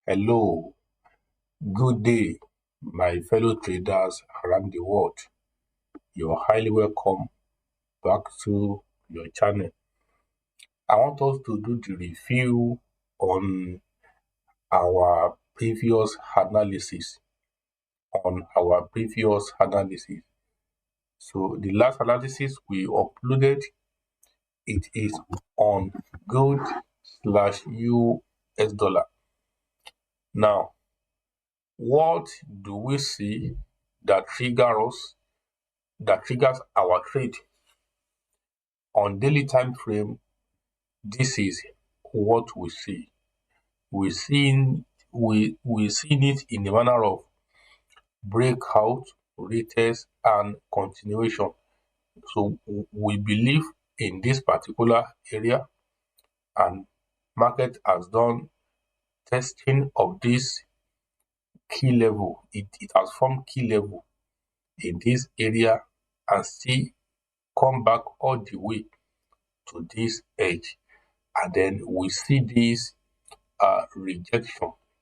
Hello, good day, my fellow traders around the world. You're highly welcome back to your channel. I want us to do the review on our previous analysis. So the last analysis we uploaded, it is on gold/US dollar. Now, what do we see that triggers our trade on daily time frame? This is what we see. We seen it in the manner of breakout, retest, and continuation. So we believe in this particular area, and market has done testing of this key level. It has formed key level in this area and still come back all the way to this edge. And then we see this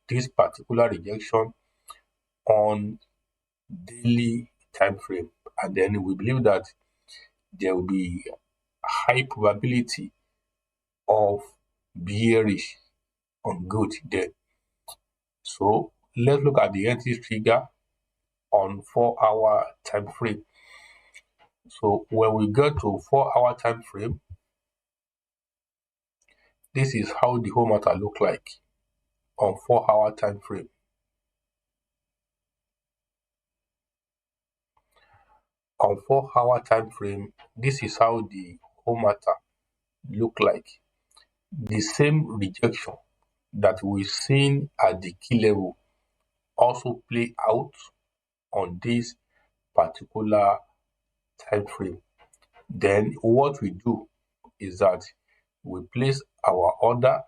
this particular rejection on daily time frame. And then we believe that there will be high probability of bearish on gold there. So let's look at the entry trigger on 4-hour time frame. So when we get to 4-hour time frame, this is how the whole matter look like on 4-hour time frame. On 4-hour time frame, this is how the whole matter look like. The same rejection that we've seen at the key level also play out on this particular time frame. Then what we do is that we place our order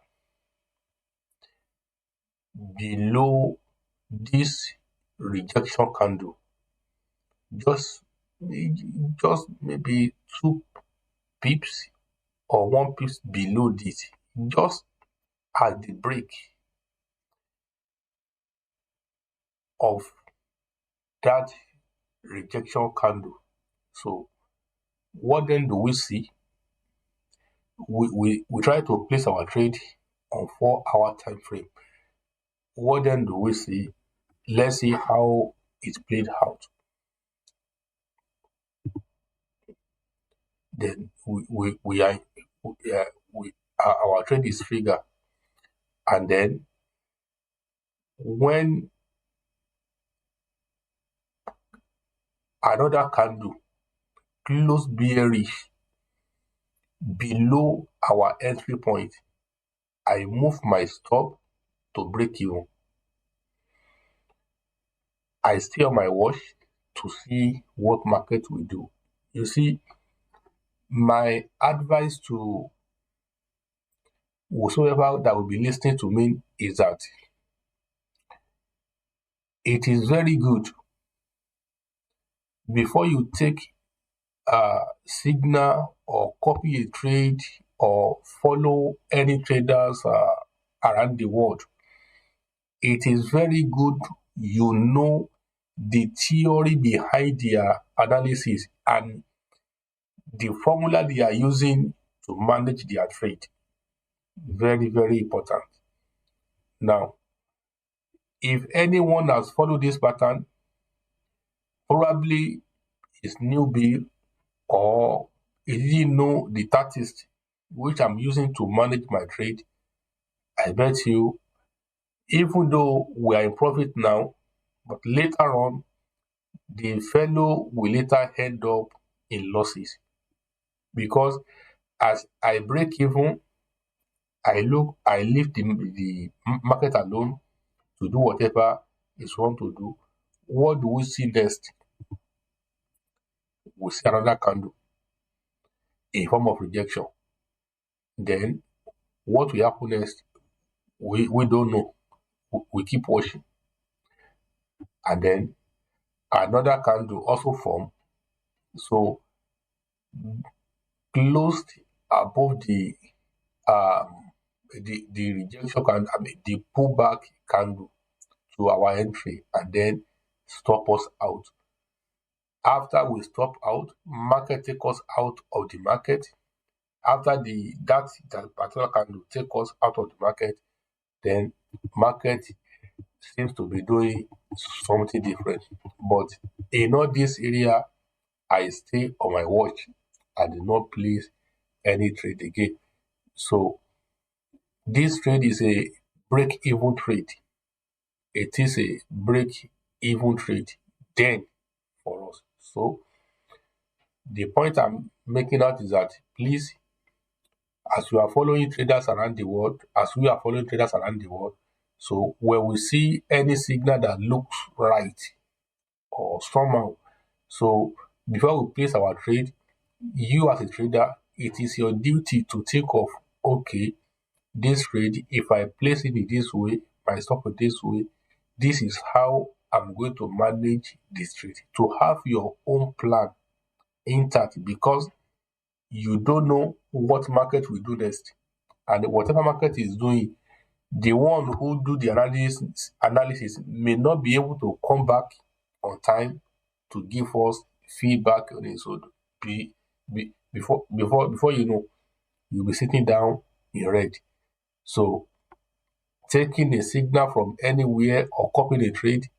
below this rejection candle, just maybe 2 pips or 1 pips below this, just at the break of that rejection candle. So what then do we see? We try to place our trade on 4-hour time frame. What then do we see? Let's see how it played out. Then our trade is triggered, and then when another candle close bearish below our entry point, I move my stop to break even. I stay on my watch to see what market will do. You see, my advice to whosoever that will be listening to me is that it is very good before you take a signal or copy a trade or follow any traders around the world. It is very good you know the theory behind their analysis and the formula they are using to manage their trade. Very, very important. Now, if anyone has followed this pattern, probably is newbie or he didn't know the tactics which I'm using to manage my trade, I bet you, even though we are in profit now, but later on, the fellow will later end up in losses. Because as I break even, I leave the market alone to do whatever it's want to do. What do we see next? We see another candle in form of rejection. Then what will happen next? We don't know. We keep watching. And then another candle also form. So closed above the the rejection candle, the pullback candle to our entry, and then stop us out. After we stop out, market take us out of the market. After that particular candle take us out of the market, then market seems to be doing something different. But in all this area, I stay on my watch. I did not place any trade again. So this trade is a break-even trade. It is a break-even trade then for us. So the point I'm making out is that please, as we are following traders around the world, so when we see any signal that looks right or somehow, so before we place our trade, you as a trader, it is your duty to think of, okay, this trade, if I place it in this way, if I stop it this way, this is how I'm going to manage this trade. To have your own plan intact, because you don't know what market will do next. And whatever market is doing, the one who do the analysis may not be able to come back on time to give us feedback on it. So before you know, you'll be sitting down in red. So taking a signal from anywhere or copying a trade,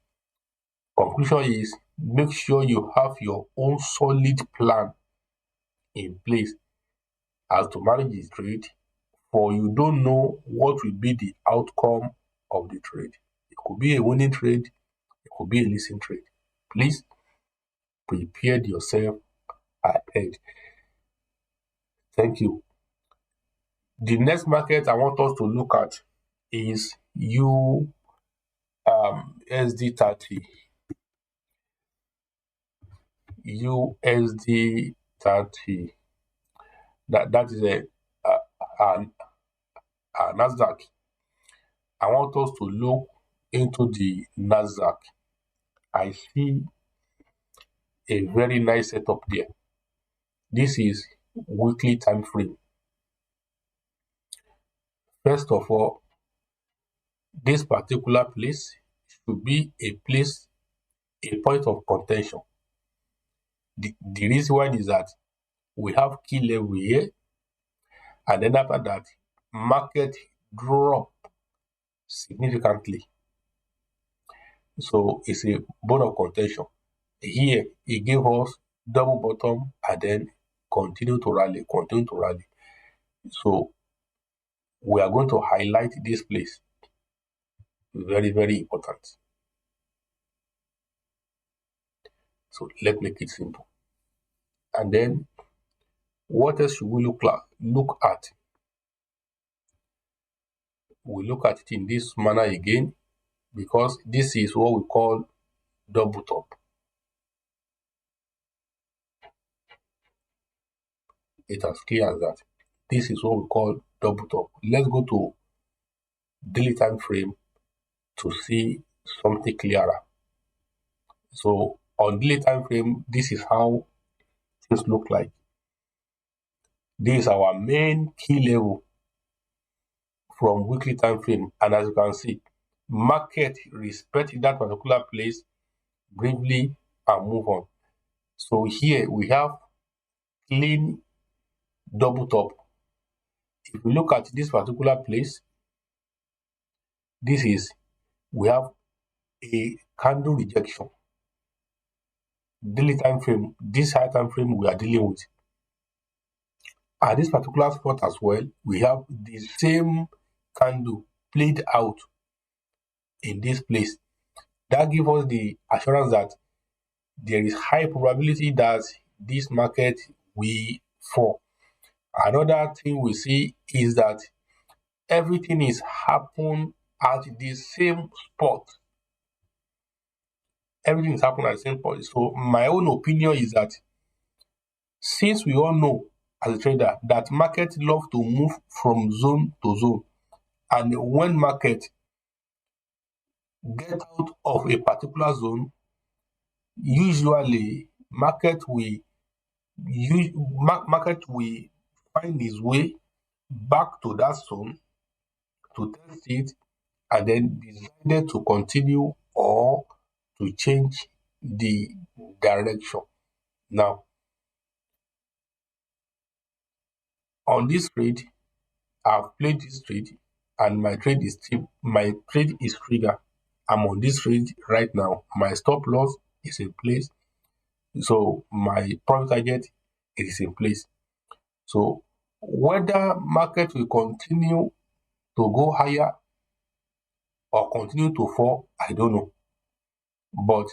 conclusion is make sure you have your own solid plan in place as to manage the trade, for you don't know what will be the outcome of the trade. It could be a winning trade, it could be a losing trade. Please prepare yourself ahead. Thank you. The next market I want us to look at is USD30. USD30. That is a Nasdaq. I want us to look into the Nasdaq. I see a very nice setup there. This is weekly time frame. First of all, this particular place should be a point of contention. The reason why is that we have key level here, and then after that, market drop significantly. So it's a bone of contention. Here, it gave us double bottom and then continue to rally. So we are going to highlight this place. Very, very important. So let's make it simple. And then what else should we look at? We look at it in this manner again, because this is what we call double top. It as clear as that. This is what we call double top. Let's go to daily time frame to see something clearer. So on daily time frame, this is how things look like. This is our main key level from weekly time frame, and as you can see, market respect that particular place briefly and move on. So here we have clean double top. If we look at this particular place, we have a candle rejection. Daily time frame, this high time frame we are dealing with. At this particular spot as well, we have the same candle played out in this place. That gives us the assurance that there is high probability that this market will fall. Another thing we see is that everything is happening at the same spot. Everything is happening at the same point. So my own opinion is that since we all know as a trader that market love to move from zone to zone, and when market get out of a particular zone, usually market will find its way back to that zone to test it and then decided to continue or to change the direction. Now, on this trade, I've played this trade and my trade is trigger. I'm on this trade right now. My stop loss is in place. So my profit target is in place. So whether market will continue to go higher or continue to fall, I don't know. But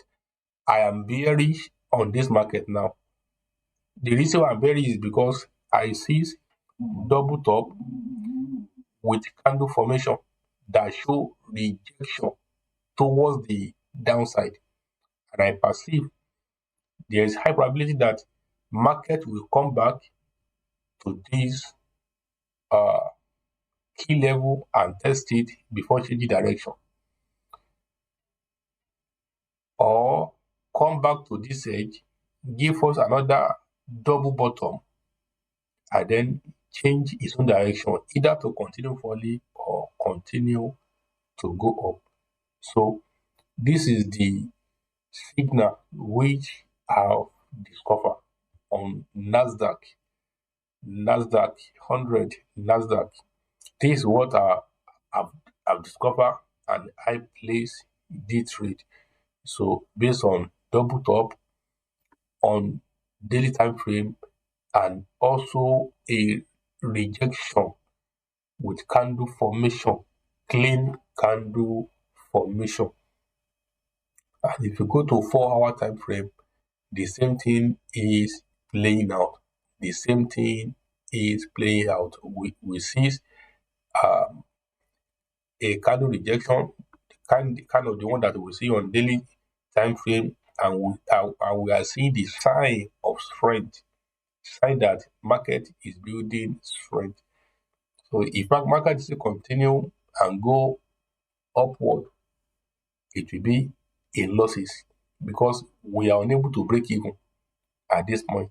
I am bearish on this market now. The reason why I'm bearish is because I see double top with candle formation that show rejection towards the downside. And I perceive there is high probability that market will come back to this uh, key level and test it before changing direction, or come back to this edge, give us another double bottom, and then change its own direction, either to continue falling or continue to go up. So this is the signal which I've discovered on Nasdaq 100, Nasdaq. This is what I've discovered, and I place the trade. So based on double top on daily time frame and also a rejection with candle formation, clean candle formation. And if you go to 4 hour time frame, the same thing is playing out. The same thing is playing out. We see a candle rejection, kind of the one that we see on daily time frame, and we are seeing the sign of strength, sign that market is building strength. So if market still continue and go upward, it will be in losses because we are unable to break even at this point.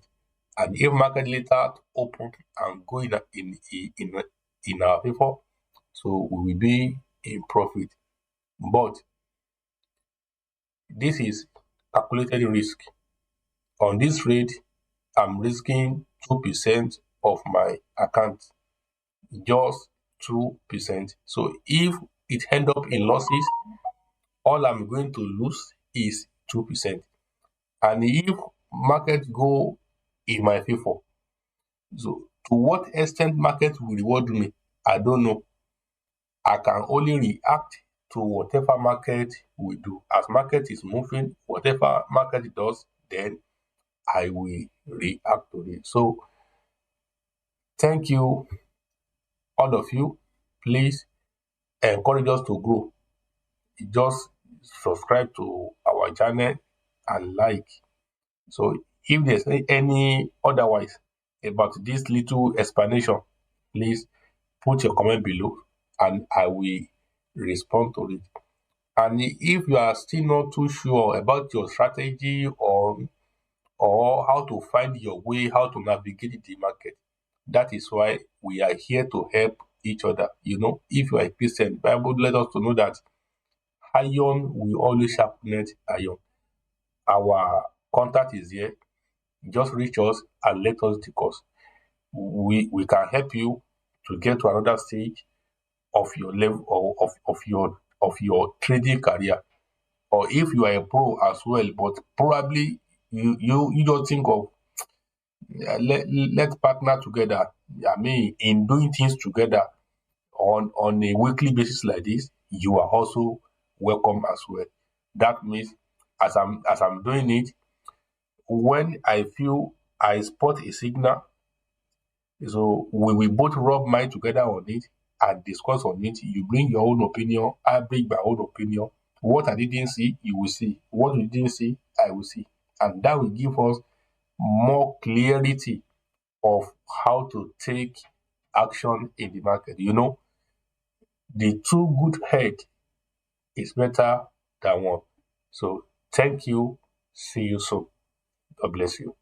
And if market later open and go in our favor, so we will be in profit. But this is calculated risk. On this trade, I'm risking 2% of my account, just 2%. So if it end up in losses, all I'm going to lose is 2%. And if market go in my favor, so to what extent market will reward me, I don't know. I can only react to whatever market will do. As market is moving, whatever market does, then I will react to it. So thank you, all of you. Please encourage us to grow. Just subscribe to our channel and like. So if there's any otherwise about this little explanation, please put your comment below and I will respond to it. And if you are still not too sure about your strategy or how to find your way, how to navigate the market, that is why we are here to help each other. You know, if you are a Christian, the Bible let us to know that iron will always sharpen iron. Our contact is here. Just reach us and let us discuss. We can help you to get to another stage of your level or of your trading career. Or if you are a pro as well, but probably you don't think of let partner together. I mean, in doing things together on a weekly basis like this, you are also welcome as well. That means as I'm doing it, when I feel I spot a signal, so we will both rub mind together on it and discuss on it. You bring your own opinion, I bring my own opinion. What I didn't see, you will see. What you didn't see, I will see. And that will give us more clarity of how to take action in the market. You know, the two good head is better than one. So thank you. See you soon. God bless you.